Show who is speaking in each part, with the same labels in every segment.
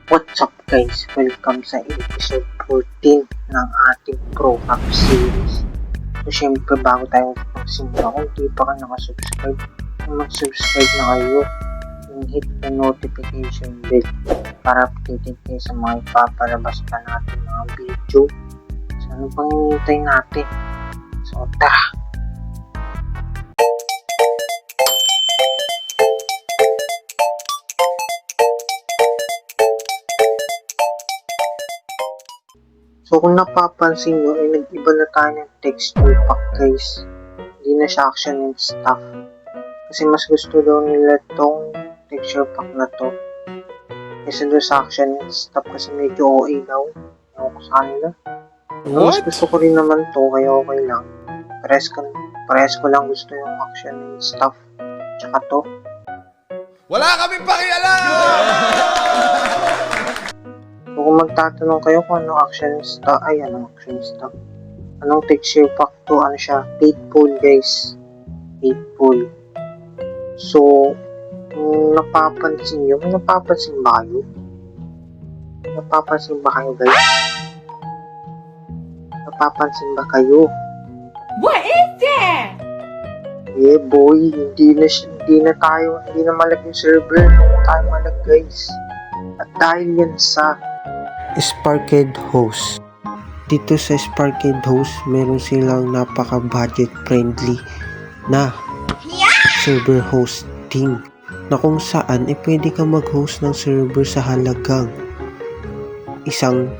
Speaker 1: What's up guys? Welcome sa episode 14 ng ating Pro Hack series. So syempre bago tayo magsimula, kung di pa ka nakasubscribe, mag-subscribe na kayo and hit the notification bell para updated kayo sa mga ipapalabas pa natin mga video. So ano pang hinihintay natin? So tara! So kung napapansin nyo, nag-iba na tayo ng texture pack guys. Hindi na siya action and stuff. Kasi mas gusto daw nila tong texture pack na to. Kasi doon sa action and stuff kasi medyo OA daw. Ewan ko sa kanila. Mas gusto ko rin naman to, kaya okay lang. Parehas ko lang gusto yung action and stuff. Tsaka to.
Speaker 2: Wala kaming pakialam!
Speaker 1: So, kung magtatanong kayo kung anong action stuff, anong texture pack to, ano siya, Faithful guys, Faithful. So, kung napapansin nyo, may napapansin ba kayo? Napapansin ba kayo guys? Napapansin ba kayo?
Speaker 3: What is that?
Speaker 1: Yeah boy, hindi na malag yung server, hindi na tayo malag guys. At dahil yan sa Sparked Host. Dito sa Sparked Host, meron silang napaka-budget friendly na server hosting na kung saan pwede ka mag-host ng server sa halagang $1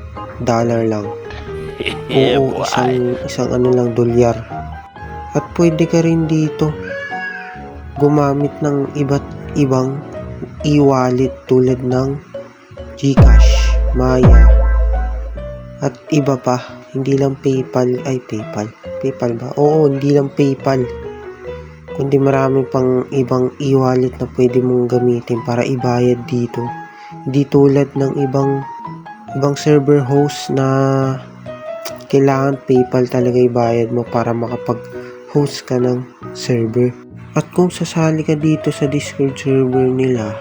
Speaker 1: lang. Oo, isang ano lang, dolyar. At pwede ka rin dito gumamit ng iba't ibang e-wallet tulad ng GCash, Maya, at iba pa. Hindi lang PayPal ba? Oo, hindi lang PayPal, kundi marami pang ibang e-wallet na pwede mong gamitin para ibayad dito. Hindi tulad ng ibang server host na kailangan PayPal talaga ibayad mo para makapag-host ka ng server. At kung sasali ka dito sa Discord server nila,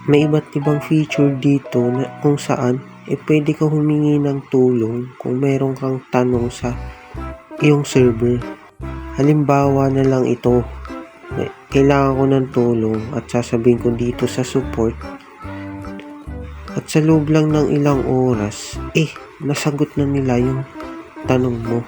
Speaker 1: may iba't ibang feature dito na kung saan pwede ka humingi ng tulong kung meron kang tanong sa iyong server. Halimbawa na lang ito, kailangan ko ng tulong at sasabihin ko dito sa support, at sa loob lang ng ilang oras nasagot na nila yung tanong mo,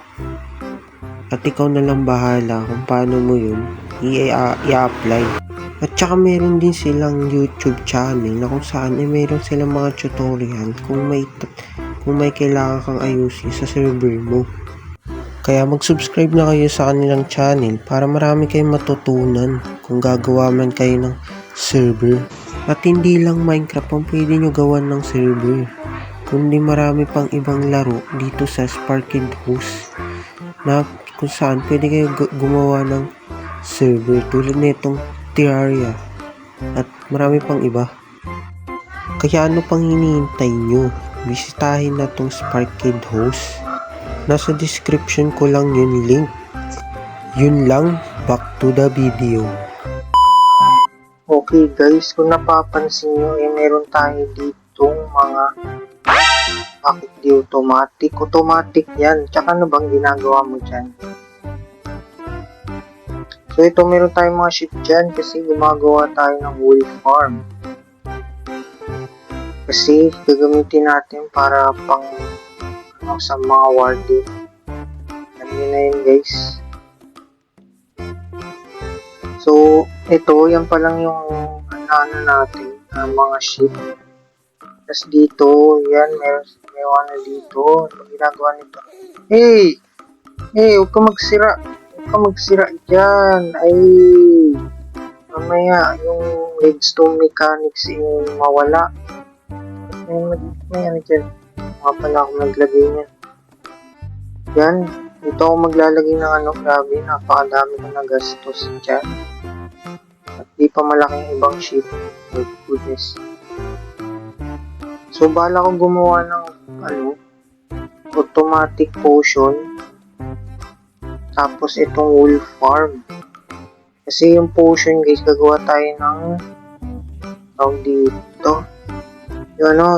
Speaker 1: at ikaw na lang bahala kung paano mo yun i-apply. At saka meron din silang YouTube channel na kung saan meron silang mga tutorial kung may kailangan kang ayusin sa server mo. Kaya mag-subscribe na kayo sa kanilang channel para marami kayong matutunan kung gagawa man kayo ng server. At hindi lang Minecraft ang pwede nyo gawan ng server, kundi marami pang ibang laro dito sa Sparked Host na kung saan pwede kayo gumawa ng server tulad nitong Terraria at marami pang iba. Kaya ano pang hinihintay nyo? Bisitahin na tong Sparked Host. Nasa description ko lang yung link. Yun lang, back to the video. Okay guys, kung napapansin nyo meron tayo ditong mga bakit di automatic yan. Tsaka ano bang ginagawa mo dyan? So ito, meron tayong mga sheep dyan kasi gumagawa tayo ng wool farm. Kasi gagamitin natin para pang sa mga warden. Alam nyo na yun guys. So ito, yan pa lang yung ano natin, mga sheep. Tapos dito, yan, may ano dito. Ano ginagawa nito? Hey, huwag ka magsira dyan. Ay, mamaya yung redstone mechanics yung mawala. May ano dyan, mga pala ako naglagay niyan. Yan, dito ako maglalagay ng ano, grabe, napakadami ko na gastos dyan. At di pa malaking ibang sheep. Oh goodness. So bala ko gumawa ng automatic potion. Tapos itong wool farm. Kasi yung potion guys, gagawa tayo ng tawag dito.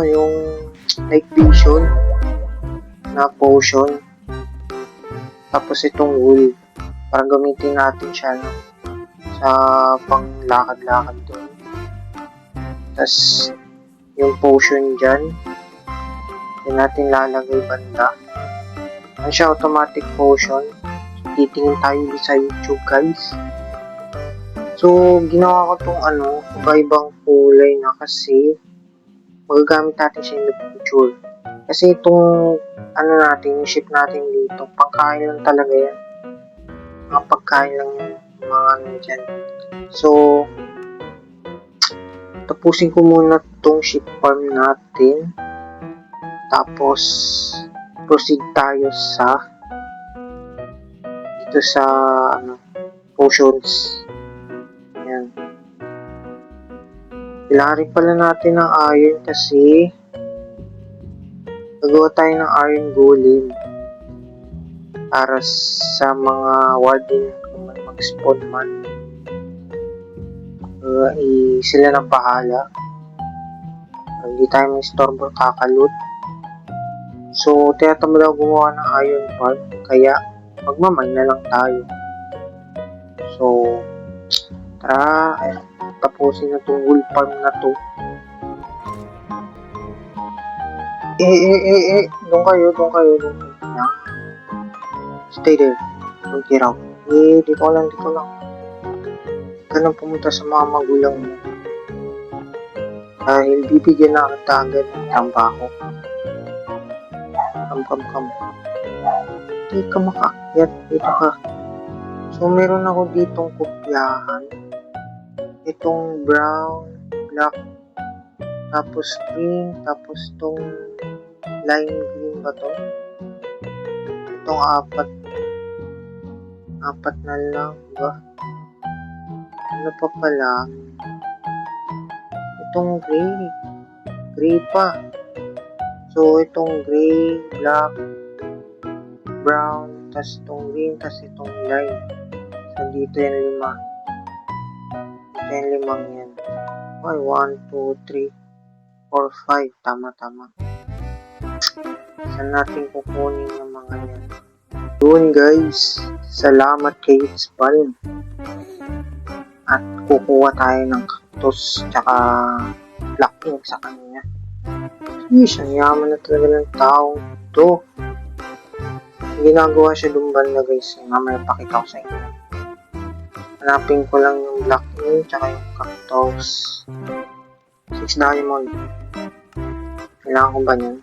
Speaker 1: yung night vision na potion. Tapos itong wool. Parang gamitin natin siya, no? Sa panglakad-lakad doon. Tapos, yung potion dyan, yun natin lalagay banda. Ano siya, automatic potion. Titingin tayo sa YouTube, guys. So, ginawa ko tong iba-ibang kulay na kasi magagamit natin siya in the future. Kasi itong natin, yung ship natin dito, pangkain lang talaga yan. Mga pagkain lang yung mga dyan. So, tapusin ko muna tong ship farm natin. Tapos, proceed tayo sa dito sa potions. Ayan. Kailangan rin pala natin ng iron kasi gagawa tayo ng iron golem para sa mga warden kung may mag-spawn man. Sila na bahala. Hindi tayo may storbo kakaloot. So, tinatamad ako gumawa ng iron farm kaya magmamine na lang tayo. So, tara, tapusin na itong wool farm na to. Doon kayo. Yan. Stay there. Don't get out. Dito lang. Ganun pumunta sa mga magulang mo. Dahil bibigyan na kita agad ng trabaho. Come. Hindi ka makakyat. Dito ka. So, meron ako ditong kopyahan. Itong brown, black, tapos green, tapos itong lime green ba to? Itong apat na lang ba? Ano pa pala? Itong gray pa. So itong gray, black, brown, tas itong green, tas itong lime. So dito yung 5. Ito yung 5 yan. Okay, 1, 2, 3, 4, 5. Tama. Saan natin kukunin yung mga yan? Doon guys, salamat kay Itzbal. At kukuha tayo ng cactus tsaka black ink sa kanya. Yeesh, ang yaman na talaga ng taong to. Ginagawa siya doon banda guys. Mamaya pakita ko sa inyo. Hanapin ko lang yung black ink tsaka yung cactus. 6 diamond. Kailangan ko ba yan?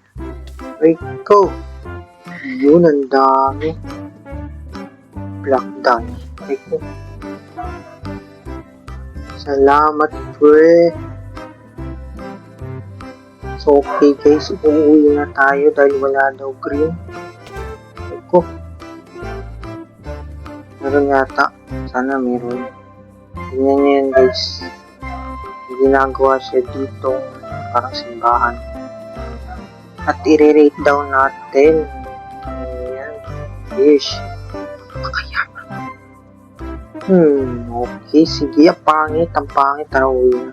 Speaker 1: Wait ko. Yun, ang dami. Black dye. Wait ko. Salamat, pre. So, okay guys. Uuwi na tayo dahil wala daw green. Wait ko. Meron yata. Sana meron. Tingnan nyo yan guys. Ginagawa siya dito. Parang simbahan. At i-rate down natin. Ayan. Fish. Makayaman. Okay. Sige. Ang pangit. Tarawin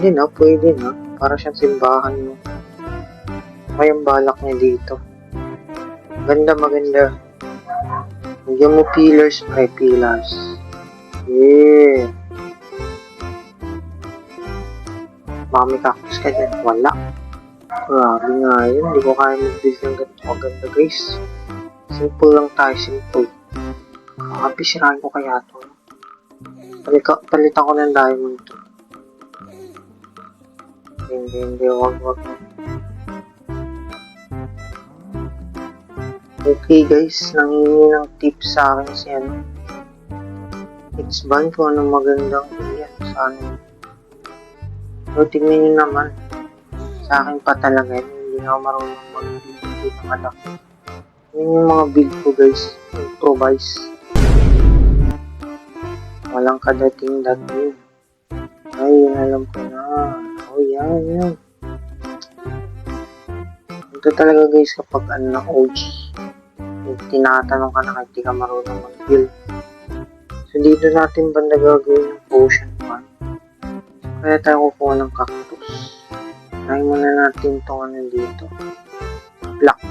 Speaker 1: na. Pwede na. Para siyang simbahan mo. May ang balak niya dito. Maganda. Nagyan mo pillars. May pillars. Yeah. Mami cactus ka dyan. Wala. Grabe nga yun. Hindi ko kaya mag-build ng ganito maganda guys. Simple lang tayo. Simple. Sirain ko kaya to. Palitan ko ng diamond to. Hindi. Wag. Okay guys. Nangingi ng tips sa akin si Itzbal kung anong magandang iyan sa akin. So, tingnan nyo naman. Sa akin pa talaga yun. Hindi na ako marunong mag-build ng anak. Yun yung mga build ko guys. Improvise. Walang kadating-dating. Ay, yun alam ko na. Oh, yan. Ito talaga guys kapag OG. Tinatanong ka na kahit di ka marunong mag-build. So, dito natin banda gagawin yung potion farm. Kaya tayo kukuha ng cactus. Try muna natin itong ano dito. Black.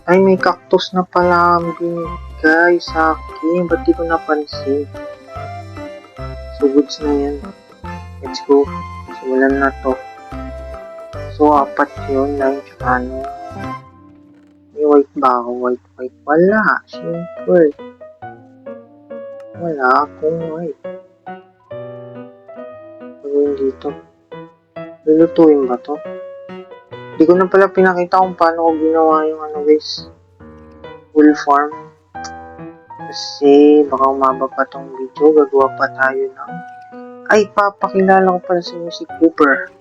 Speaker 1: Ay, may cactus na pala ang binigay sa akin. Ba't di ko napansin? So, goods na yan. Let's go. Simulan na to. So, 4 yun. Line tsaka ano. May white ba ako? White. Wala. Simple. Wala akong white. Gawin dito. Lulutuin ba to? Hindi ko na pala pinakita kung paano ko ginawa yung ano guys. Wool farm. Kasi baka umaba pa tong video. Gagawa pa tayo ng... Ay, papakilala ko pala sa inyo si Cooper.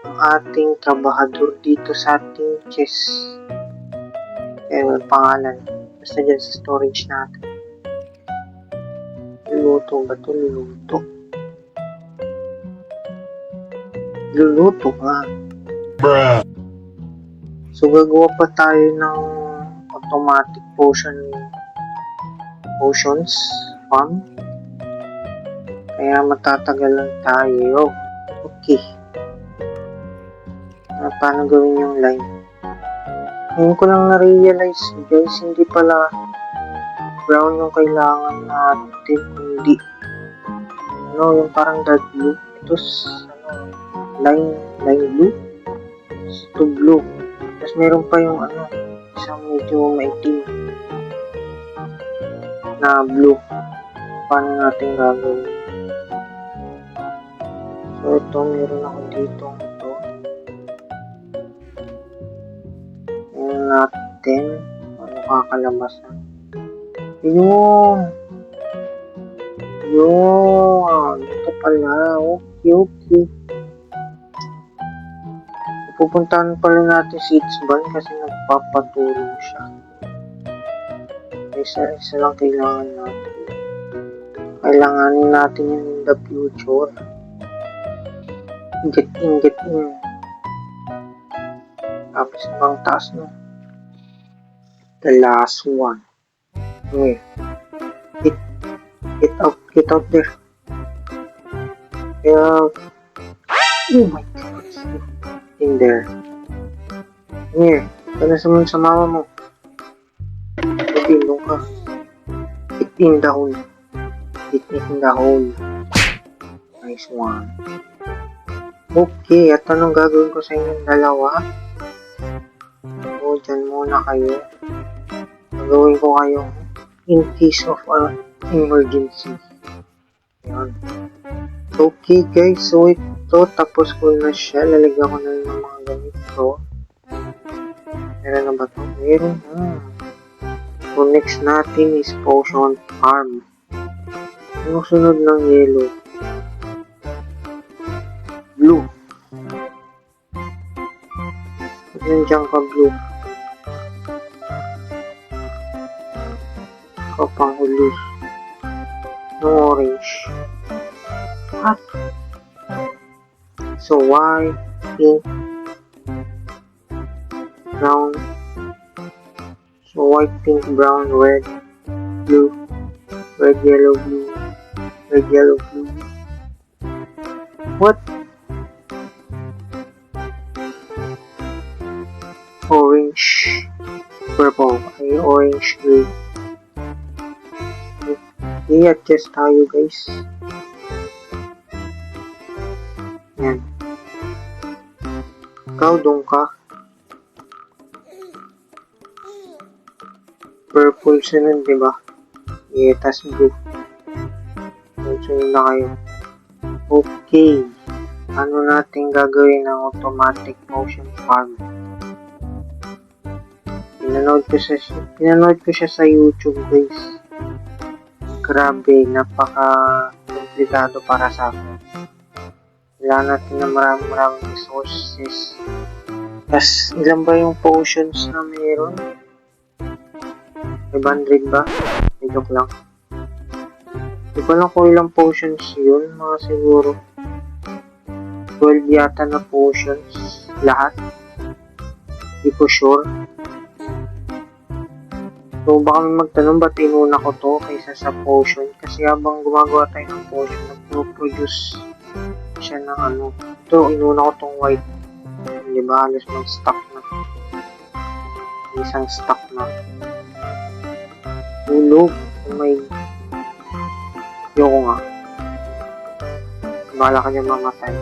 Speaker 1: Ang ating trabahador dito sa ating chest. Kaya may pangalan. Basta dyan sa storage natin. Luluto ba ito? Luluto nga. So, gagawa pa tayo ng automatic potions farm. Kaya matatagalan tayo. Okay. Paano gawin yung line? Ngayon ko lang na-realize, guys, hindi pala brown yung kailangan natin, hindi. Yung parang dark blue. Ito, line blue. Ito blue. Tapos meron pa yung isang medyo maitim na blue. Paano natin gagawin? So, ito, meron ako dito. Ito. Meron natin. Ano kakalabasan? Yun. Ito pala. Okay. Pupuntahan pala natin si Itzban kasi nagpapatulong siya. Isa lang kailangan natin. Kailanganin natin yun in the future. Get in. Tapos ibang taas no. The last one. Okay. Get out there. Oh my God. In there. Here. Kaya naman sa mama mo. Pagpilong ka. Hit in the hole. Nice one. Okay, at anong gagawin ko sa inyong dalawa? Dyan muna kayo. Gagawin ko kayo in case of an emergency. Yan. Okay guys, so ito tapos ko na siya. Lalagyan ko na ng mga ganito. Meron na ba ito? Meron na. So next natin is potion farm. Ano sunod ng yellow? Blue. Nandiyan ka blue. Kapanguli. No orange. What? So white, pink, brown. So white, pink, brown, red, blue, red, yellow, blue, red, yellow, blue. What? Orange, purple, ay orange, green. I-adjust tayo guys. Yan. Ikaw doon ka. Purple sunod, diba? Yeah, tas blue. Sunod na kayo. Okay. Ano natin gagawin ng automatic motion farm? Pinanood ko siya sa YouTube guys. Grabe, napaka-komplikado para sa akin. Kailangan natin na maraming resources. Tapos, ilan ba yung potions na mayroon? 500 ba? Joke lang. Hindi ko lang kung ilang potions yun. Mga siguro 12 yata na potions. Lahat. Hindi ko sure. So, baka may magtanong ba't inuna ko to kaysa sa potion? Kasi habang gumagawa tayo ng potion, nagpo-produce siya ng ano. Ito, inuna ko tong white. Di ba? Halos mag-stock na. Isang stock na. Hulog. Oh my. Yoko nga. Bala ka niya mamatay.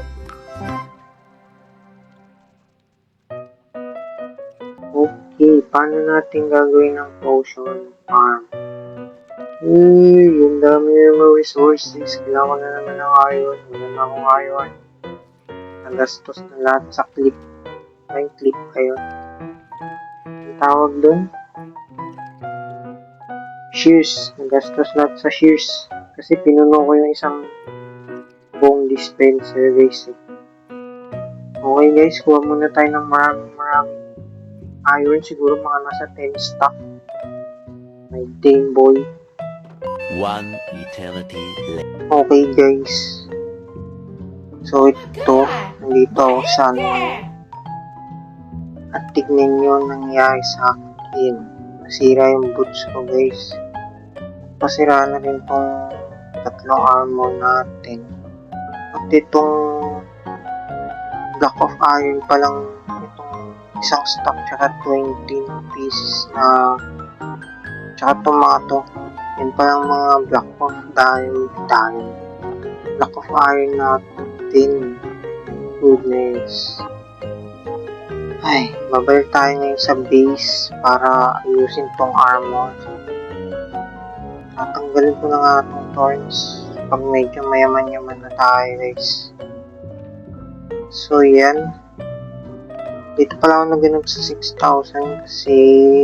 Speaker 1: Okay, paano natin gagawin ng potion farm? Yung dami ng mga resources. Kailangan ko na naman ng iron. Wala na akong iron. Nagastos na lahat sa clip. May clip kayo. Ang tawag dun? Shears. Nagastos lahat sa shears. Kasi pinuno ko yung isang buong dispenser guys. Okay guys, kuha muna tayo ng maraming iron. Siguro mga nasa 10 stack. May Game Boy.
Speaker 4: One eternity later.
Speaker 1: Okay guys. So ito, nandito ako sa ano. At tignan nyo ang nangyari sa akin. Nasira yung boots ko guys. Pasira na rin tong tatlong armor natin. At itong block of iron pa lang itong isang stock tsaka 20 pieces na tsaka tomato. Yan pa lang mga block of block of iron natin. Goodness. Ay, babalik tayo ngayon sa base para ayusin tong armor. Tatanggalin ko na nga itong thorns pag medyo mayaman-yaman na tayo guys. So yan. Dito pala ako naganap sa 6,000 kasi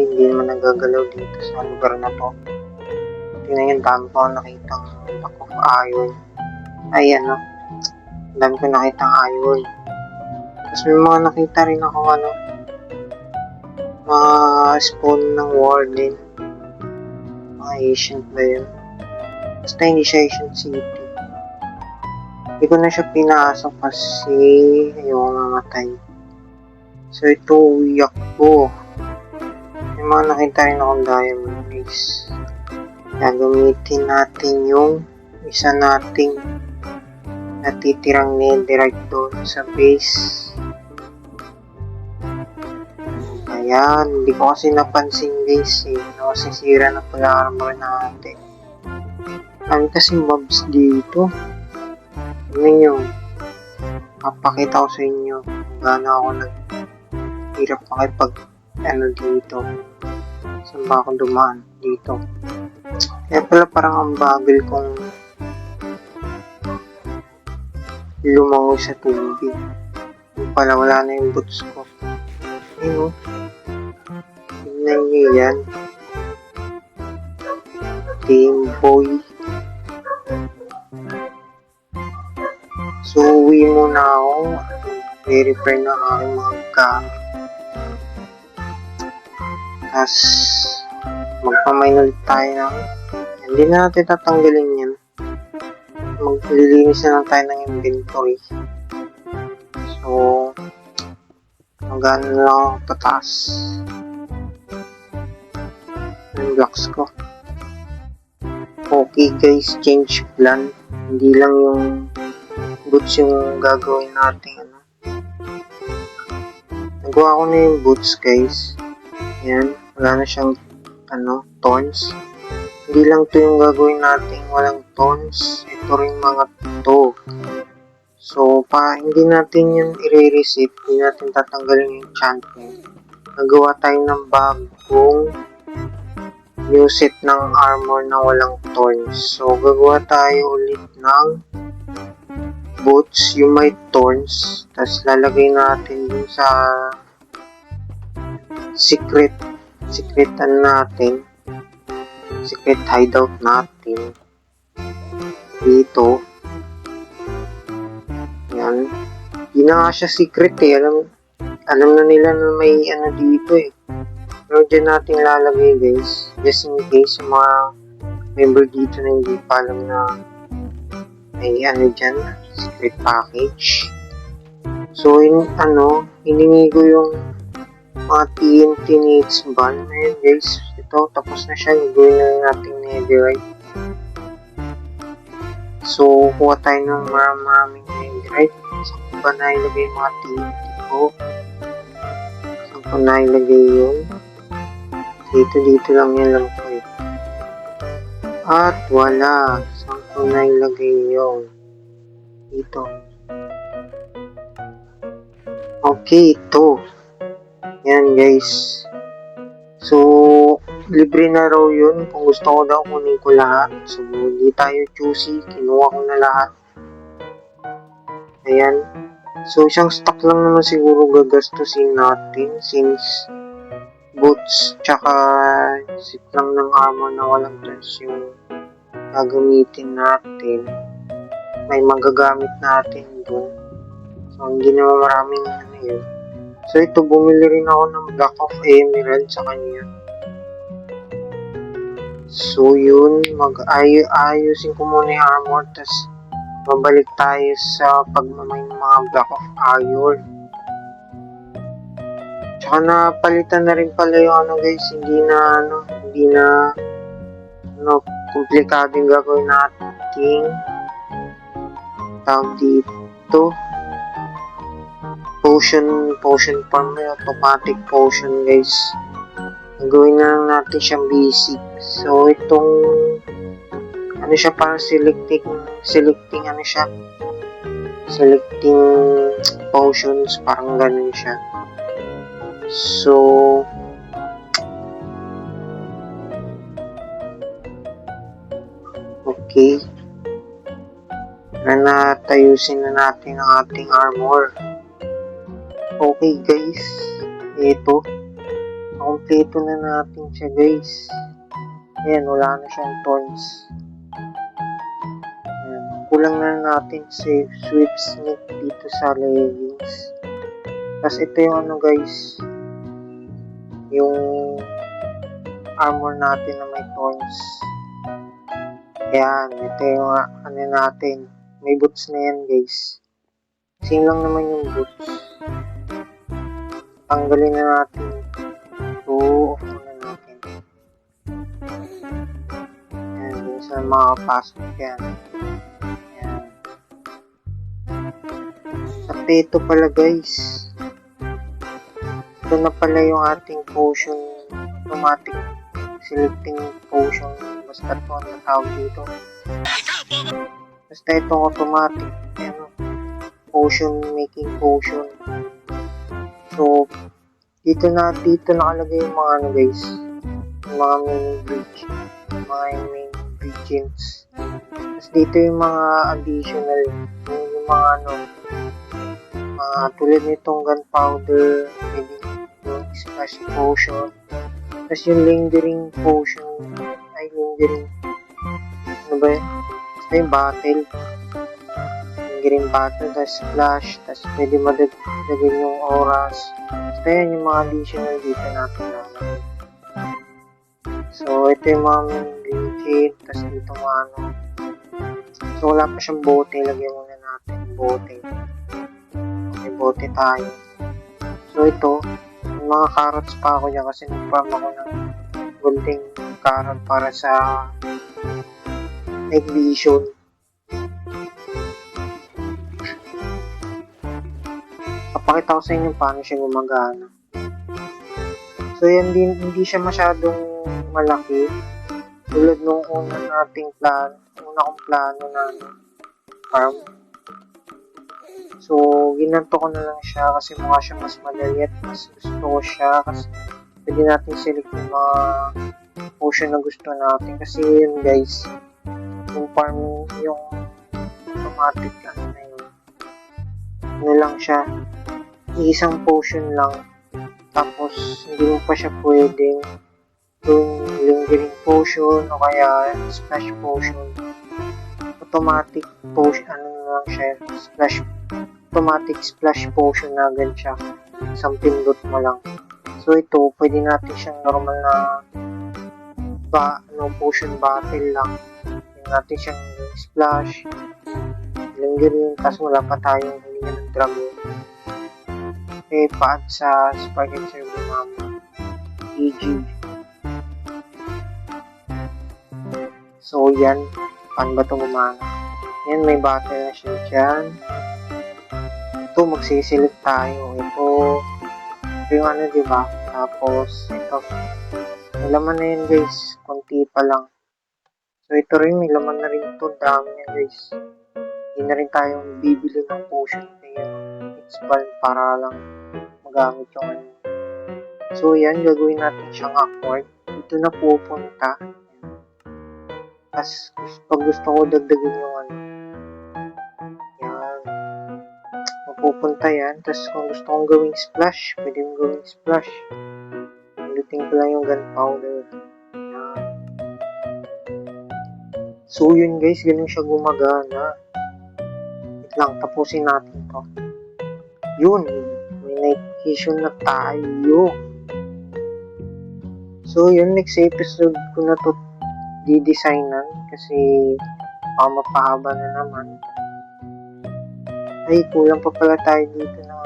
Speaker 1: hindi naman nagagalaw dito sa lugar na to. Tingnan yung dami ko nakitang block of iron. Ay ano, dami ko nakitang iron. Tapos may mga nakita rin ako ano, mga spawn ng warden. Mga ancient ba yun? Basta hindi siya ancient city. Hindi ko na siya pinasok kasi ayoko mamatay. So ito, uyak ko. May mga nakita rin akong diamond guys. Gagamitin natin yung isa nating natitirang netherite doon sa base. Ayan, hindi ko kasi napansin guys eh. Nasisira na pala armor natin. Kami kasi mobs dito. Tignan nyo. Papakita ko sa inyo kung gaano ako naghirap makipag ano dito. Saan ba ako dumaan? Dito. Kaya pala parang ang bagal kong lumangoy sa tubig. Yung pala wala na yung boots ko. Ayun o. Tignan nyo yan. Game Boy. So uwi muna ako. I-repair na aking mga gamit. Tapos magpamain ulit tayo ng hindi na natin tatanggalin yan. Maglilinis na lang tayo ng inventory. So magano na lang ako tataas yung blocks ko. Okay guys, change plan. Hindi lang yung boots yung gagawin natin ano. Nagawa ko na yung boots guys. Yan, wala na siyang ano, thorns. Hindi lang to yung gagawin natin walang thorns. Ito rin mga to. So, hindi natin yun i-reset. Hindi natin tatanggalin yung enchantment. Nagawa tayo ng bagong new set ng armor na walang thorns. So, gagawa tayo ulit ng boots, yung may thorns. Tapos, lalagay natin dun sa secretan natin. Secret hideout natin. Dito. Yan. Hindi na nga siya secret eh. Alam na nila na may ano dito eh. Pero dyan natin lalagay guys. Just in case yung mga member dito na hindi pa alam na may ano dyan. Secret package. So hiningi ko yung mga TNT needs ban. Ayan guys. ito, tapos na siya. Gagawin na natin netherite. So, kuha tayo ng maraming netherite. Saan ko ba nailagay yung mga TNT ko? Saan ko nailagay yun? Dito lang yan lang kayo. At wala. Saan ko nailagay yun? Dito. Okay, ito. Yan guys. So, libre na raw yun. Kung gusto ko daw, kunin ko lahat. So, hindi tayo choosy. Kinuha ko na lahat. Ayan. So, isang stock lang naman siguro gagastusin natin since boots tsaka sit lang ng armor na walang turns yung gagamitin natin. May magagamit natin dun. So, hindi naman maraming ano yun. So, ito, bumili rin ako ng Block of Emerald sa kanya. So, yun, ayusin ko muna yung armor, tas babalik tayo sa pagmamay ng mga Block of Iron. Tsaka napalitan na rin pala yung ano guys, hindi na komplikado yung gagawin natin. Tawag dito. Potion farm, may automatic potion guys. Gawin na lang natin siyang basic. So itong ano siya, parang selecting potions, parang ganun siya. So okay, natayusin na natin ang ating armor. Okay guys, ito, kompleto na natin siya guys. Ayan, wala na siyang thorns. Ayan, kulang na natin si sweep sneak dito sa leggings. Tapos ito yung ano guys, yung armor natin na may thorns. Ayan, ito yung ano natin, may boots na yan guys. Same lang naman yung boots. Tanggalin na natin ito. Off na natin. Ayan, hindi sa makapasok yan. Ayan. At ito pala guys. Ito na pala yung ating potion. Automatic selecting potion. Basta ito ang natawag dito. Basta itong automatic. Ayan, potion, making potion. So, dito nakalagay yung mga ano guys, yung mga main ingredients. Tapos dito yung mga additional, yung mga ano, mga tulad nitong gunpowder, maybe yung splash potion. Tapos yung lingering potion, ano ba yun? Basta yung battle. Green button, tas splash, tas pwede madagdagan yung oras. Basta yan yung mga additional dito natin lalagay. So, ito yung mga ingredient, tas dito mga ano. So, wala pa siyang bote, lagyan muna natin bote. Okay, bote tayo. So, ito, yung mga carrots pa ako dyan kasi nag-farm ako ng golden carrot para sa night vision. Papakita ko sa inyo paano siya gumagana. So yan din, hindi siya masyadong malaki. Tulad nung una kong plano na farm. So ginanto ko na lang siya kasi mukha siya mas madali at mas gusto ko siya kasi pwede natin select yung mga potion na gusto natin. Kasi yun guys, yung farm, yung automatic ano na yun. Ano lang siya, isang potion lang, tapos hindi mo pa siya pwedeng yung lingering potion o kaya splash potion. Automatic potion, ano lang siya, automatic splash potion na agad siya, isang pindot mo lang. So ito, pwede natin siyang normal na potion battle lang. Pwede natin siyang splash, lingering, tapos wala pa tayong hininga ng dragon. Okay, pa-add sa Spark and Server Mama. EG. So, yan. Paano ba ito gumana? Yan, may battle na siya dyan. Ito, magsiselect tayo. Ito yung ano, diba? Tapos, ito. May laman na yun, guys. Konti pa lang. So, ito rin. May laman na rin ito. Dami yan, guys. Hindi na rin tayo bibili ng potion kaya expand para lang magamit yung ano. So, yan. Gagawin natin siyang awkward. Ito na pupunta. Tapos, pag gusto ko dagdagan yung ano. Yan. Mapupunta yan. Tapos, kung gusto kong gawing splash, pwede mong gawing splash. Pindutin ko lang yung gunpowder. Yan. So, yun guys. Ganun siya gumagana. Wait lang. Tapusin natin to. Yun. May night vision na tayo. So, yun. Next episode ko na to didesignan kasi mapahaba na naman. Ay, kulang pa pala tayo dito na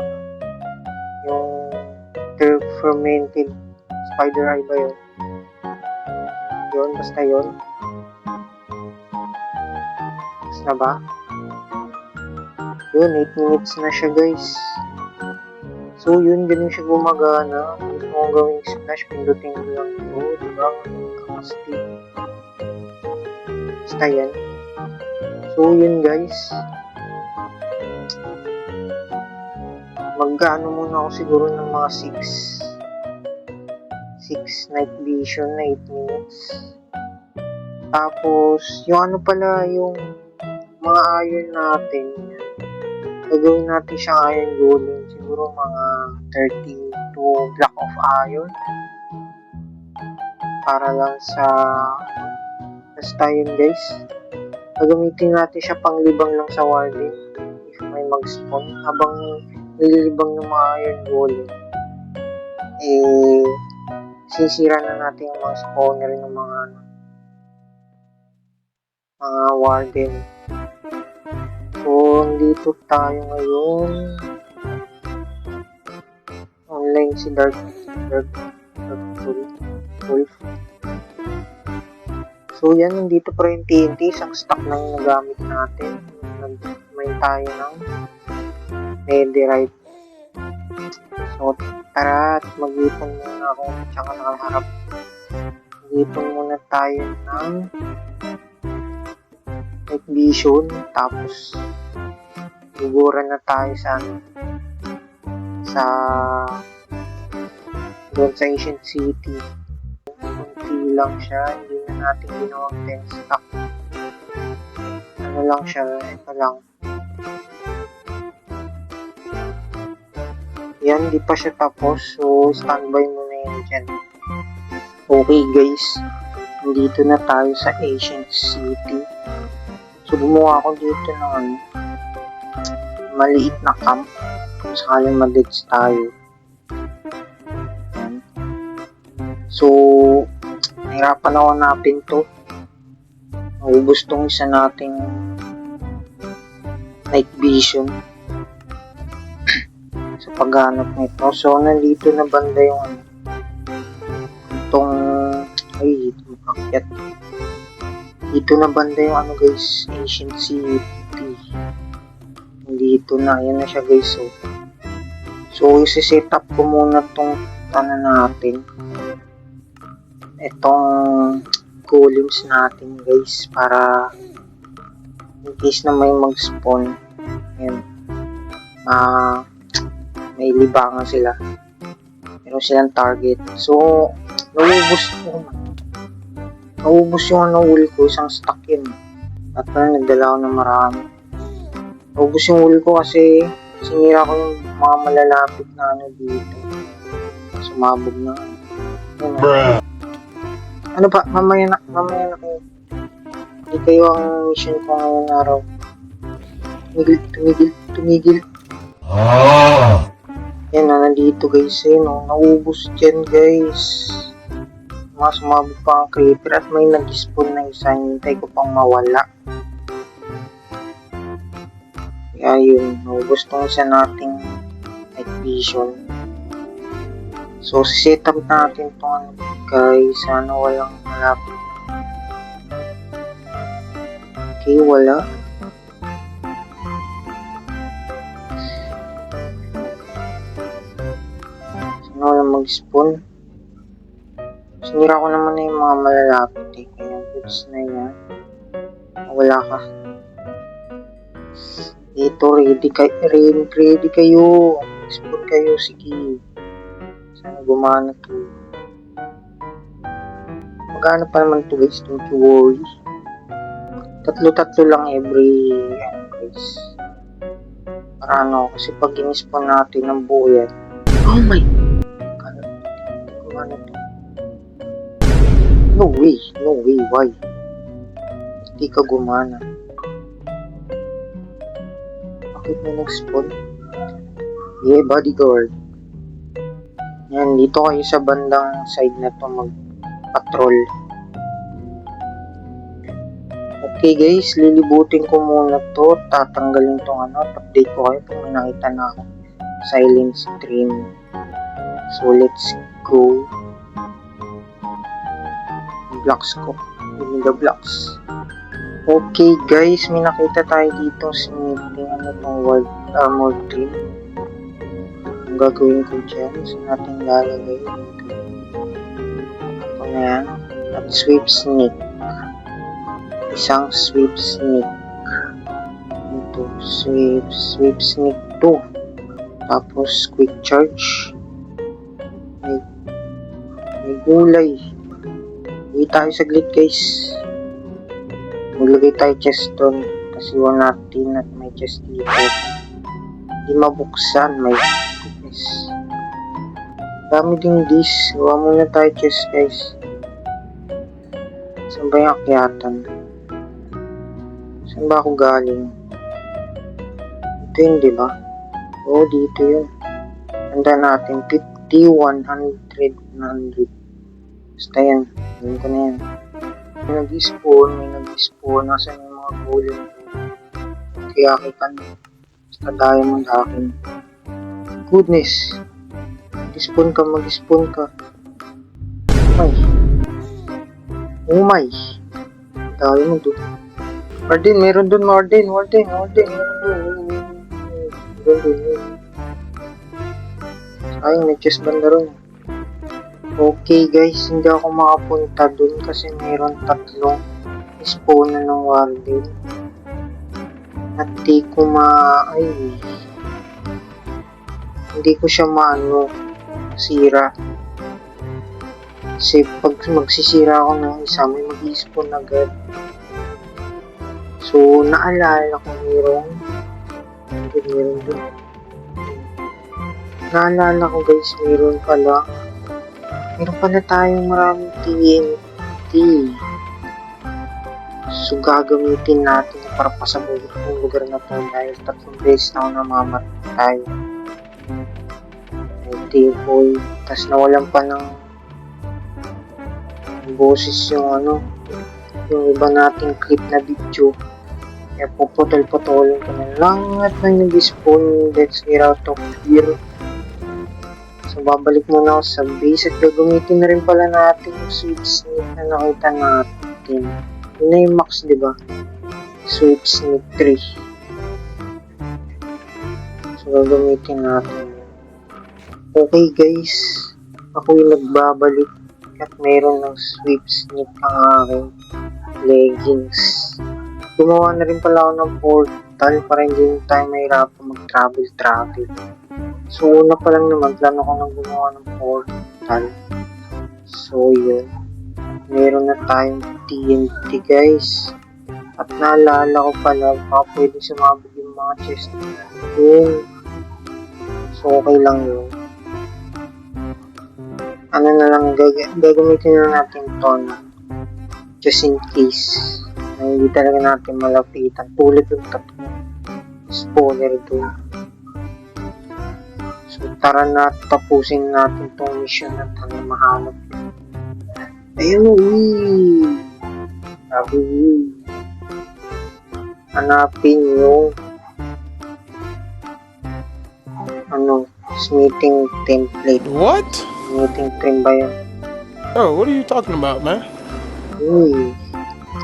Speaker 1: yung fermented spider eye ba yun? Yun, basta yun. Basta na ba? Yun, 8 minutes na siya guys. So yun, ganun siya gumagana. Gusto kong gawing splash, pindutin ko lang ito. Diba? Kakasti. Basta yan. So yun guys. Mag-ano muna ako siguro ng mga 6 night vision na 8 minutes. Tapos, yung ano pala, yung mga iron natin, gagawin natin siyang iron golem. Siguro mga 32 block of iron. Para lang sa basta yun guys. Gagamitin natin siya panglibang lang sa warden. If may mag-spawn. Habang nililibang ng mga iron golem, sisira na natin yung mga spawner ng mga warden. So, dito tayo ngayon. Online si Dark Wolf. So, yan. Nandito pa rin TNT. Isang stock lang nagamit natin. May tayo ng netherite. So, tara at mag-ipon muna ako. Tsaka nakaharap. Mag-ipon muna tayo ng night vision. Tapos, guguran na tayo doon sa Ancient City. Kunti lang siya. Hindi na natin ginawang 10 stock. Ano lang siya. Ito lang. Yan, di pa siya tapos. So, standby muna yan dyan. Okay guys. Nandito na tayo sa Ancient City. So, gumawa ako dito ng maliit na camp. Kung sakaling madits tayo. Yan. So, nahirapan ako hanapin to. Naubos tong isa nating night vision sa paghanap nito. So, nandito na banda yung itong dito makakyat. Dito na banda yung guys, Ancient City. Dito na, yan na siya guys. So isi-set up ko muna tong natin. Itong golems natin guys, para in case na may mag-spawn, yan, may libangan sila. Meron silang target. So, naubos yung wool ko, isang stock yun. At nagdala ako ng marami. Naubos yung wool ko kasi sinira ko yung mga malalapit na dito. Sumabog na. Ano pa? Mamaya na kayo. Hindi kayo ang mission ko ngayong araw. Tumigil. Yan na, nandito guys no? Naubos dyan guys. Mas sumabog pa ang creeper at may nag-spawn na isa. Hintay ko pang mawala. Kaya yun, naubos tong isa nating night vision. So, set up natin itong guys. Sana walang malapit. Okay, wala. Sino wala mag-spawn? Sinira ko naman na yung mga malalapit eh. Kaya goods na yan. Wala ka. Dito, ready kayo. Mag-spawn kayo, sige. Sana gumana to. Magana pa naman to guys, don't you worry. Tatlo lang every guys. Para ano, kasi pag in-spawn natin ng buo yan. Oh my! Gumana to. No way, why? Hindi ka gumana. Bakit may nag-spawn? Yeah, bodyguard. Yan, dito kayo sa bandang side na to mag-patrol. Okay guys, lilibutin ko muna to. Tatanggalin tong update ko kayo kung may nakita na ako. Silent stream. So let's go. Blocks ko. Give me the blocks. Okay guys, may nakita tayo dito siniting tong world armor trim. Ang gagawin ko dyan, so natin lalagay ito na yan. At sweep sneak. Isang sweep sneak. Ito, sweep sneak 2. Tapos quick charge. May gulay. Hindi tayo saglit guys. Maglagay tayo chest doon. Kasi iwan natin at may chest dito. Hindi mabuksan. May yes. Dami ding dis. Gawa muna tayo chest guys. Saan ba yung akyatan? Saan ba ako galing? Ito yun diba? Oo, dito yun. Handa natin 50, 100, 100. Basta yan. Gawin ko na yan. May nag-spawn. Nasaan yung mga gulay? Kaya kitan. Basta diamond akin. Goodness. Mag-spawn ka. Oh my. Diamond doon. Warden, meron doon. Warden. Sayang, may chest banda ron. Okay guys, hindi ako makapunta dun kasi mayroon 3 spawn na ng warden. At hindi ko siya masira. Kasi pag magsisira ako ng isa, may mag-spawn agad. So, naalala ko mayroon dun. Naalala ko guys, mayroon pala tayong maraming TNT. So, gagamitin natin para pasabog itong lugar na to dahil 3 beses na ako namamatay. Boy. Tapos nawalan pa ng boses yung iba nating clip na video. Kaya puputol-putolin ko na lang at nang nag-spawn. Let's get out of here. So, babalik muna ako sa base at gagamitin na rin pala natin yung sweep sneak na nakita natin. Yun na yung max, diba? Sweep sneak 3. So, gagamitin natin. Okay guys, ako yung nagbabalik at mayroon ng sweep sneak ang aking leggings. Gumawa na rin pala ako ng portal para hindi tayo mahirapan mag-travel. So, una pa lang naman, plano ko nang gumawa ng portal. So, yun. Meron na tayong TNT, guys. At naalala ko pala, baka pwede sumabog yung mga chest yun. So, okay lang yun. Ano na lang, gagamitin na natin to na just in case na hindi talaga natin malapitan. Tulad yung 3 spawner doon. So, tara na tapusin natin itong mission na ito na mahanap. Ayun, hanapin yung smithing template.
Speaker 2: What?
Speaker 1: Smithing trim ba yun?
Speaker 2: Oh, what are you talking about, man?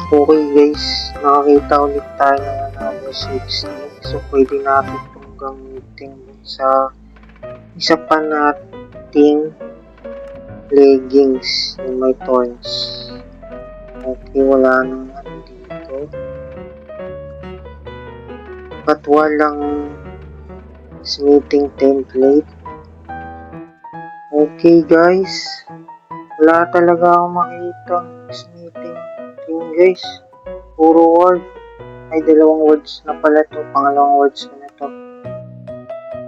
Speaker 1: Okay guys, nakakita ulit tayo ng another 16. So pwede natin itong gamitin sa isa pa nating leggings yung may thorns. Okay, wala nang ano dito. But walang smithing template. Okay guys, wala talaga akong makita smithing thing guys. Puro word. Ay, dalawang words na pala to. Pangalawang words ko na to.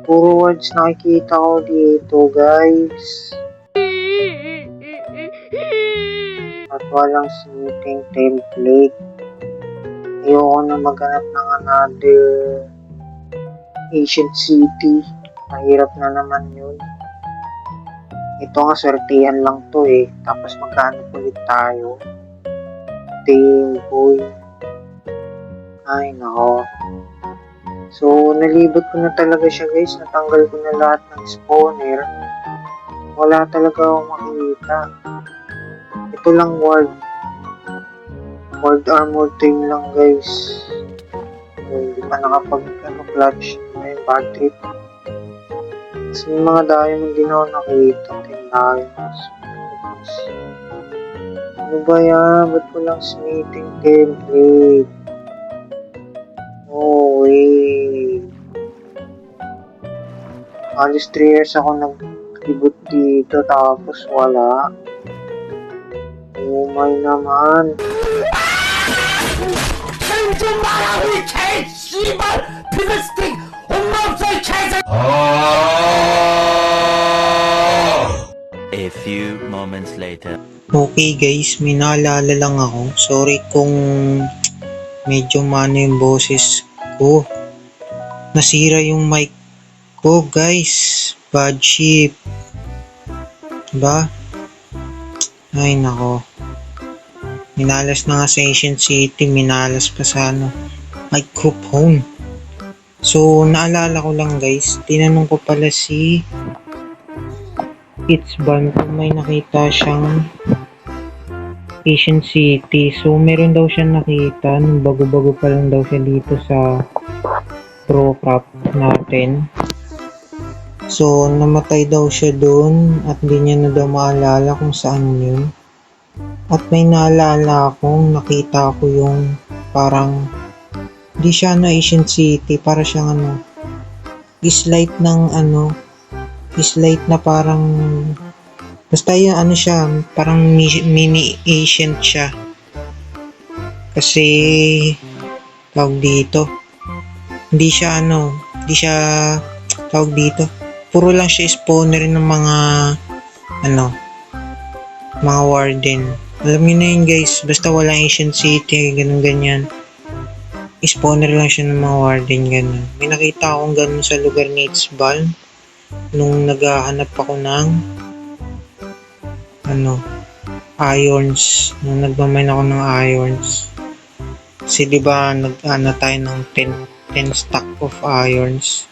Speaker 1: Puro words nakikita ko dito guys. At walang smithing template. Ayoko na maghanap ng another ancient city. Mahirap na naman yun. Ito nga, swertihan lang to eh. Tapos magkano ulit tayo. Boy. Ay, nako. So, nalibot ko na talaga siya guys. Natanggal ko na lahat ng spawner. Wala talaga akong makikita. Ito lang ward. Ward armor thing lang guys. Hindi pa clutch. May bad trip. Kasi may mga diamond din ako nakita. 10 diamonds. Ano ba yan? Ba't walang smithing template? Oh, wait. Alis 3 years ako nag-reboot dito tapos wala. Oh my naman.
Speaker 4: A few moments later.
Speaker 1: Okay guys, may naalala lang ako. Sorry kung medyo mano yung boses ko. Nasira yung mic ko guys. Bad ship. Diba? Ay nako. Minalas na nga sa Ancient City. Minalas pa sa microphone. So, naalala ko lang guys. Tinanong ko pala si Itzban kung may nakita siyang Ancient City. So, meron daw siya nakita nung bago-bago pa lang daw siya dito sa ProCraft natin. So, namatay daw siya doon at hindi niya na daw maalala kung saan yun. At may naalala akong nakita ko yung parang di siya Ancient City, para siyang islight ng islight na parang basta yung siya, parang mini ancient siya. Kasi tawag dito, hindi siya tawag dito, puro lang siya spawner ng mga mga warden. Alam niyo na yun guys, basta walang Ancient City, ganun ganyan. Spawner lang siya ng mga warden, ganun. May nakita akong ganun sa lugar ni Itzban nung naghahanap ako ng irons, nung nagmamine ako ng irons. Kasi diba tayo ng 10 stack of irons.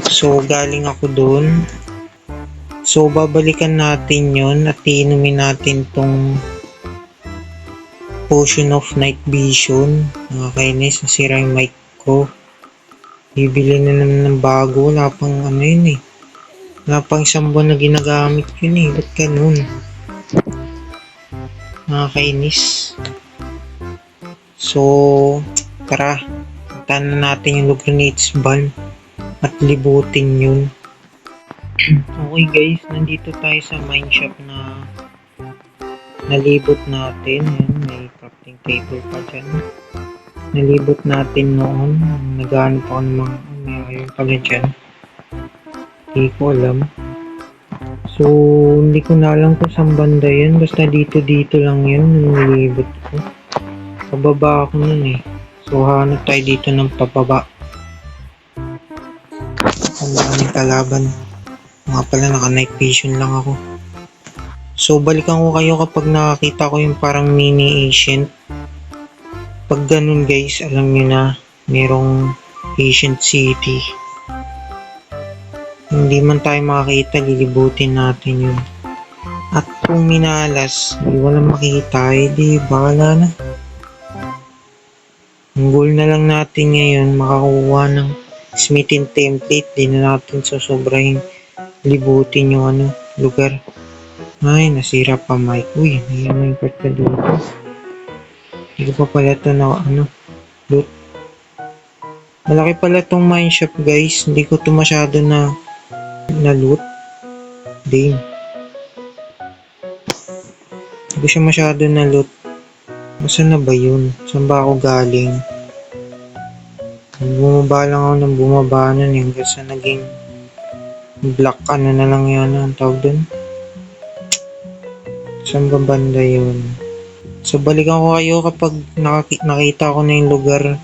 Speaker 1: So galing ako dun. So babalikan natin yun at iinumin natin tong Potion of Night Vision. Nakakainis, nasira yung mic ko. Bibili na naman ng bago. Wala pang yun eh. Wala pang isang buwan na ginagamit yun eh. Ba't ganun? Nakakainis. So, tara. Puntahan na natin yung lugar ni Itzban at libutin yun. Okay guys, nandito tayo sa mine shop na nalibot natin. Yan, may crafting table pa dyan. Nalibot natin noon. Naghahanap ako ng mga may iron pala dyan. Hindi ko alam. So, hindi ko na alam kung saan banda yun. Basta dito lang yun. Nalibot ko. Pababa ako nun eh. So, hanap tayo dito ng pababa. Ang daming kalaban. Mga pala, naka-night vision lang ako. So, balikan ko kayo kapag nakakita ko yung parang mini ancient. Pag ganun guys, alam nyo na, merong Ancient City. Hindi man tayo makakita, lilibutin natin yun. At kung minalas, di walang makita, di bahala na. Ang goal na lang natin ngayon, makakuha ng smithing template. Di na natin susobrahin libutin yung lugar. Ay, nasira pa mic. Uy, may part ka dito. Hindi ko pa pala ito na loot. Malaki pala tong mineshaft guys. Hindi ko ito masyado na loot. Damn. Hindi ko siya masyado na loot. Nasaan na ba yun? Saan ba ako galing? Bumaba lang ako ng bumaba nun yung kasi naging black na lang yan ang tawag dun. Saan ba banda yun? So balikan ko kayo kapag nakita ko na yung lugar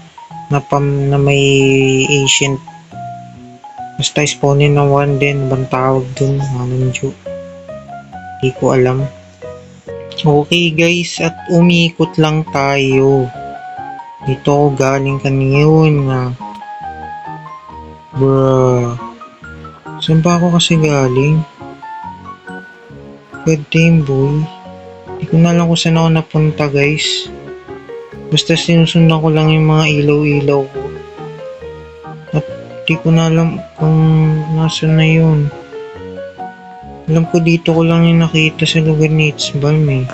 Speaker 1: na may ancient. Basta spawnin ng one din. Bang tawag dun? Mananjo. Di ko alam. Okay guys, at umikot lang tayo. Dito ako galing kanina. Bruh. Saan ba ako kasi galing? God damn boy. Hindi ko na lang kung saan ako napunta guys. Basta sinusundan ko lang yung mga ilaw-ilaw ko. At di ko na alam kung nasan na yun. Alam ko dito ko lang yung nakita sa lugar ni Itzbalm eh.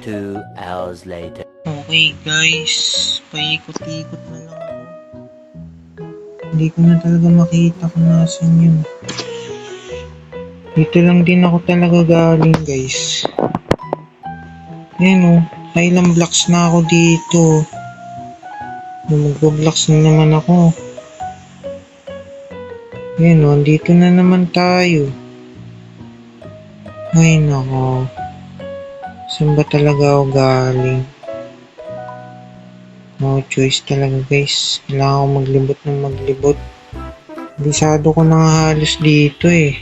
Speaker 4: 2 hours later.
Speaker 1: Okay guys, paikot-ikot na lang ako. Hindi ko na talaga makita kung nasan yun. Dito lang din ako talaga galing guys. Ayan o, ilang blocks na ako dito. Magbo-blocks na naman ako. Ayan o, dito na naman tayo. Ay nako. Saan ba talaga ako galing? No choice talaga guys. Kailangan ko maglibot ng maglibot. Bisado ko na nga halos dito eh.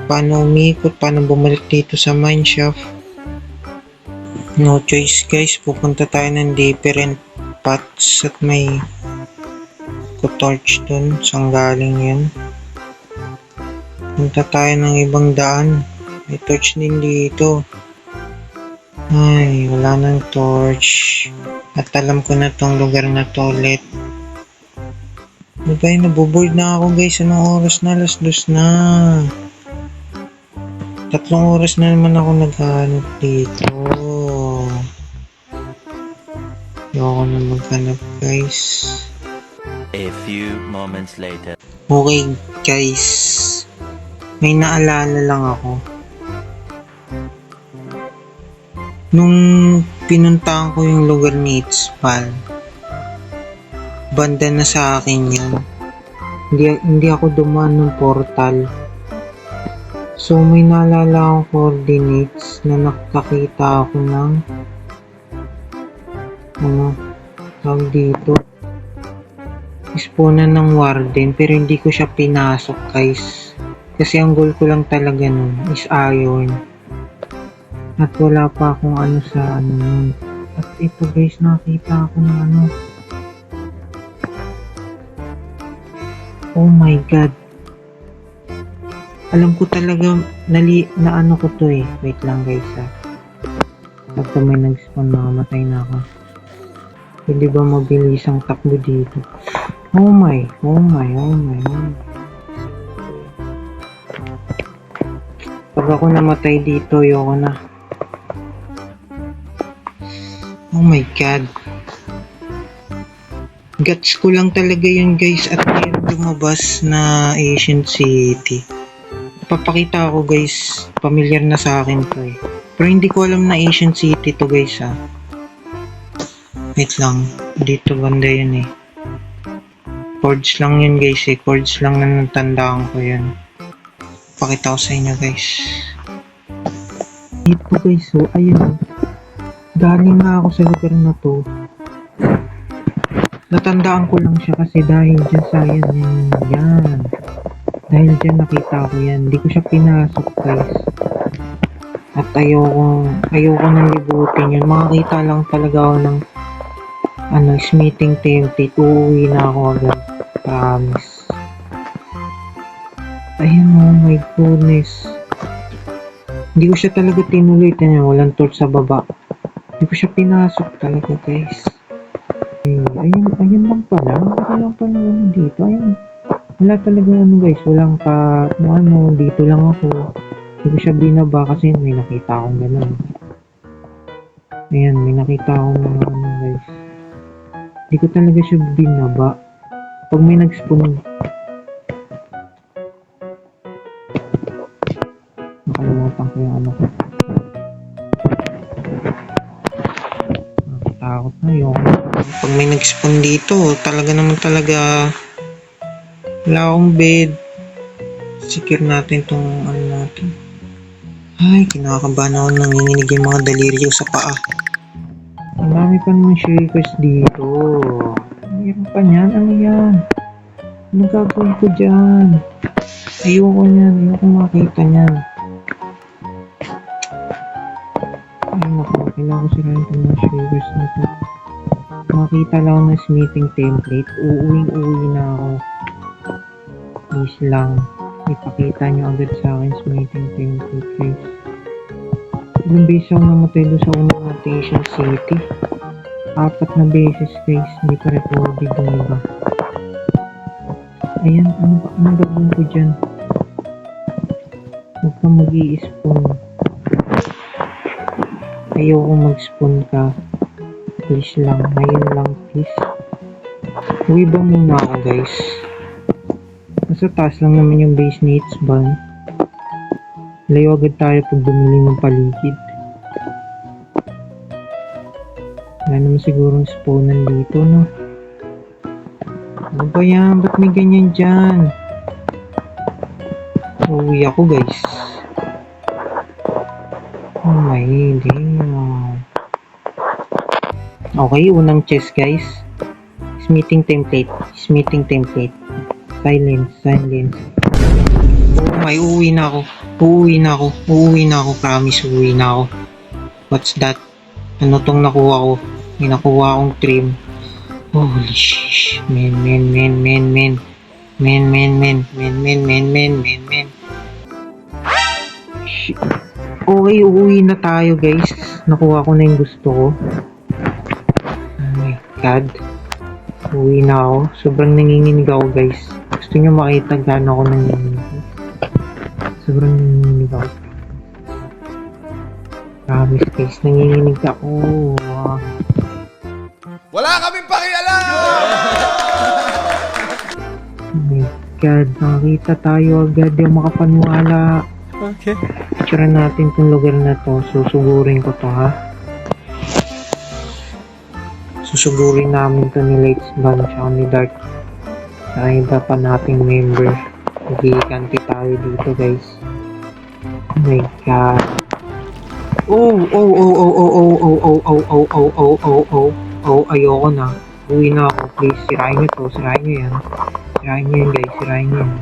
Speaker 1: Paano umikot? Paano bumalik dito sa mineshaft? No choice guys. Pupunta tayo ng different paths at may torch dun. Saan galing yan? Punta tayo ng ibang daan. May torch din dito. Ay, wala nang torch. At alam ko na tong lugar na to ulit. Diba, naboboard na ako guys. Anong oras na? Alas 2 na. 3 oras na naman ako naghahanap dito. Ayoko na maghanap guys.
Speaker 4: A few moments later.
Speaker 1: Okay guys. May naalala lang ako. Nung pinuntahan ko yung lugar ni Itzbalm, banda na sa akin yun. Hindi ako dumaan ng portal. So may naalala akong coordinates na nakakita ako ng tawag dito. Spawnan ng warden pero hindi ko siya pinasok guys. Kasi ang goal ko lang talaga nun is iron. At wala pa akong sa nun. At ito guys, nakita ako ng oh my god. Alam ko talaga na ko to eh. Wait lang guys Pagka may nag-spawn, makamatay na ako. Hindi ba mabilis ang takbo dito? Oh my. Pag ako namatay dito, ayoko na. Oh my god. Guts ko lang talaga yun guys at mayroon lumabas na Ancient City. Papakita ko guys, familiar na sa akin to eh. Pero hindi ko alam na Ancient City to guys Wait lang, dito banda yun eh. Chords lang yun guys eh, chords lang na natandaan ko yun. Pakita ko sa inyo guys. Dito guys ayun. Galing na ako sa lugar na to. Natandaan ko lang siya kasi dahil dyan sa yan. Dahil dyan nakita ko yan. Hindi ko siya pinasok guys. At ayoko nang libutin yun. Makakita lang talaga ako ng smithing template. Uuwi na ako agad. Promise. Ayun oh my goodness. Hindi ko siya talaga tinuloy. Tanya, walang torch sa baba. Hindi ko siya pinasok talaga, guys. Ayun lang pala. Wala lang pala dito. Ayun. Wala talaga guys. Walang dito lang ako. Hindi ko siya binaba kasi may nakita akong gano'n. Ayan, may nakita akong guys. Hindi ko talaga siya binaba. Pag may nag-spawn, nakalimutan ko yung ano ko. Nakatakot na yun. Pag may nag-spawn dito, talaga naman talaga wala akong bed. Secure natin tong ano natin. Ay, kinakabahan ako, nanginginig yung mga daliri ko sa paa. Ang dami pa naman shakers dito. Mayroon pa niyan? Ano yan? Ano gagawin ko dyan? Ayoko niyan. Ayoko makita niyan. Ay naku, kailangan ko sirahin itong mga shakers na ito. Makita lang ako ng smithing template. Uuwing-uwi na ako. Please lang. Ipakita nyo agad sa akin smithing template, guys. Ilang beses ako namatay doon sa unang Mutation City. 4 na beses, guys. Hindi pa recorded yung iba. Ayan, ano gagawin ko dyan? Huwag kang mag-i-spawn. Ayoko mag-spawn ka. Please lang. Ngayon lang, please. Uwi ba muna ako, guys? Nasa taas lang naman yung base ni Itzban. Layo agad tayo pag bumili ng paligid. Wala naman sigurong spawnan dito, no? Ano ba yan? Ba't may ganyan dyan? Uwi ako, guys. Oh my damn. Okay, unang chest, guys. Smithing template. Smithing template. Silence. Oh my, uuwi na ako. Promise, uuwi na ako. What's that? Ano tong nakuha ko? May nakuha akong trim. Holy shish. Men. Shit. Okay, uuwi na tayo, guys. Nakuha ko na yung gusto ko. Oh my god. Uuwi na ako. Sobrang nanginginig ako, guys. Gusto nyo makita gaano ako nanginginig. Sobrang nanginginig ako. Promise, guys. Nanginginig ako.
Speaker 2: Wala kaming pakialam!
Speaker 1: Oh my god. Nakakita tayo agad. Di ako makapaniwala.
Speaker 4: Okay.
Speaker 1: Picture natin tong lugar na to. Susugurin ko to, ha? Susugurin namin to ni Lightsban tsaka ni Dark. Saka iba pa nating member. Mag-iikanti tayo dito, guys. Oh my god. Ayoko na. Uwi na ako, please. Sirain nyo to. Sirain nyo yan, guys. Sirain nyo yan.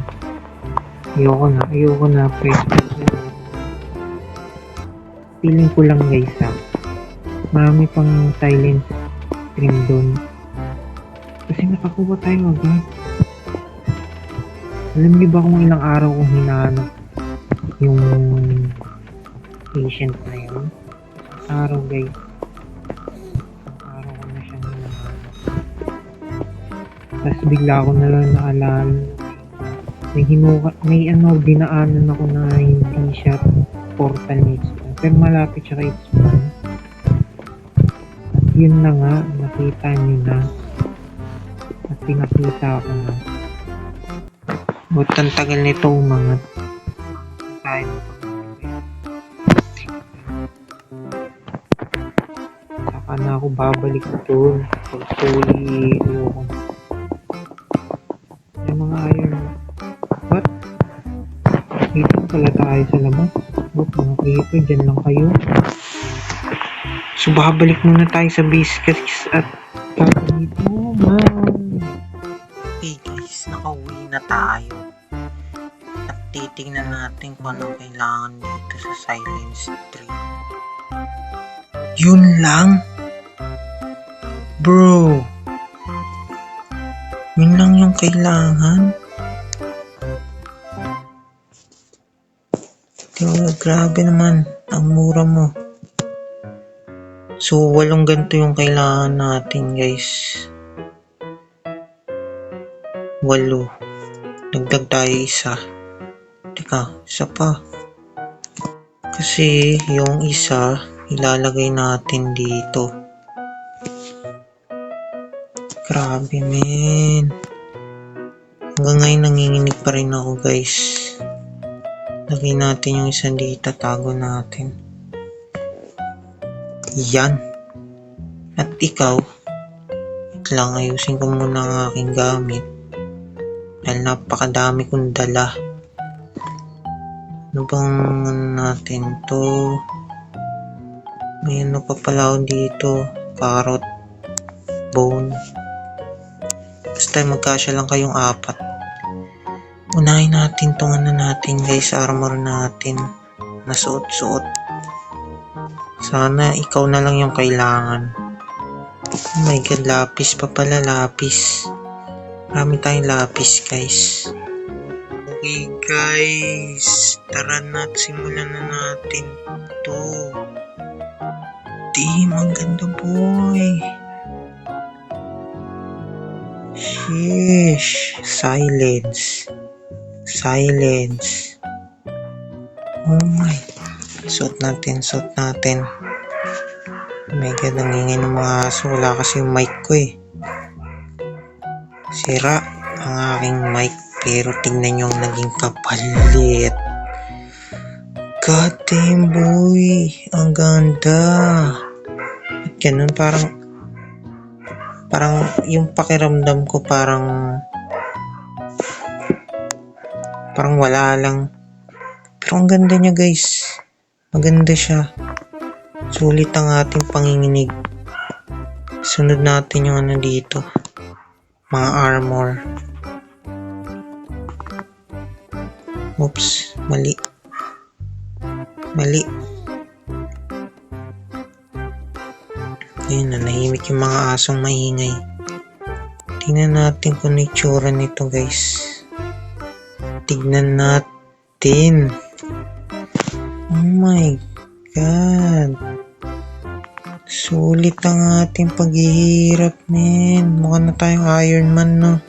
Speaker 1: Ayoko na. Please. Feeling ko lang, guys, ha. Marami pang silence stream doon. Kasi nakakuha tayo agad. Alam niyo ba kung ilang araw kong hinahanap yung patient na yun? Araw, guys. Araw ko na siyang hinahanap. Tapos bigla ko na lang naalala. May dinaanan ako na hindi siya portal ni Itzban. Pero malapit siya kay Itzban. At yun na nga, nakita niyo na. At pinakita ko na. Ba't ang tagal nito umangat? Tayo. Saka na ako babalik doon. Pag-tuli, ayoko na. Yung mga iron. What? Dito pala tayo sa labas. Ba't mga creeper, dyan lang kayo. So babalik muna tayo sa base kasi at dito, man. Okay guys, nakauwi na tayo. At titignan natin kung anong kailangan dito sa silence tree. Yun lang? Bro. Yun lang yung kailangan? Grabe naman. Ang mura mo. So, 8 ganito yung kailangan natin, guys. 8. Dagdag tayo isa. Teka, isa pa. Kasi, yung isa, ilalagay natin dito. Grabe, men. Hanggang ngayon, nanginginig pa rin ako, guys. Lagay natin yung isa dito, tago natin. Yan. At ikaw, wait lang, ayusin ko muna ang aking gamit. Dahil napakadami kong dala. Ano bang natin to? May ano pa pala ako dito. Carrot. Bone. Basta magkasya lang kayong 4. Unahin natin tong ano natin guys, armor natin. Nasuot-suot. Sana ikaw na lang yung kailangan. Oh my god, lapis pa pala, lapis. Marami tayong lapis guys. Okay guys, tara na, simulan na natin to. Damn, ang ganda boy. Sheesh, silence. Oh my. Suot natin. My god, nangingin ng mga aso. Wala kasi yung mic ko eh. Sira ang aking mic. Pero tingnan nyo ang naging kapalit. God damn boy. Ang ganda. At ganun parang yung pakiramdam ko parang wala lang. Pero ang ganda niya guys. Maganda siya. Sulit ang ating panginginig. Sunod natin yung ano dito. Mga armor. Oops. Mali. Ayun na, nahimik yung mga asong maingay. Tingnan natin kung itsura nito guys. Tignan natin. Oh my god. Sulit ang ating paghihirap, men. Mukha na tayong Iron Man, no?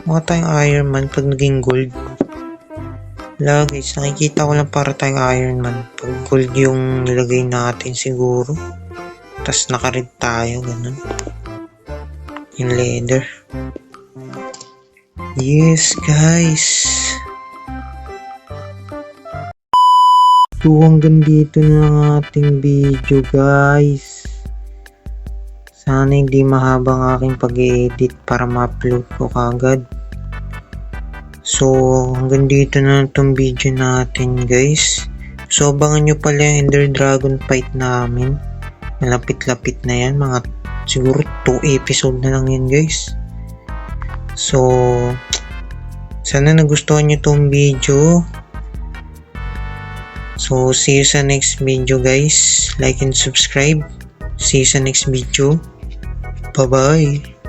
Speaker 1: Mukha tayong Iron Man pag naging gold. Wala guys, nakikita ko lang para tayong Iron Man. Pag gold yung nilagay natin siguro. Tapos naka-red tayo, ganun. Yung leather. Yes, guys. So, hanggang dito na ang ating video, guys. Sana hindi mahabang aking pag-edit para ma-upload ko kagad. So, hanggang dito na itong video natin, guys. So, abangan nyo pala yung Ender Dragon fight namin. Malapit-lapit na yan. Mga siguro 2 episode na lang yan, guys. So, sana nagustuhan nyo itong video. So, see you sa next video guys. Like and subscribe. See you sa next video. Bye-bye.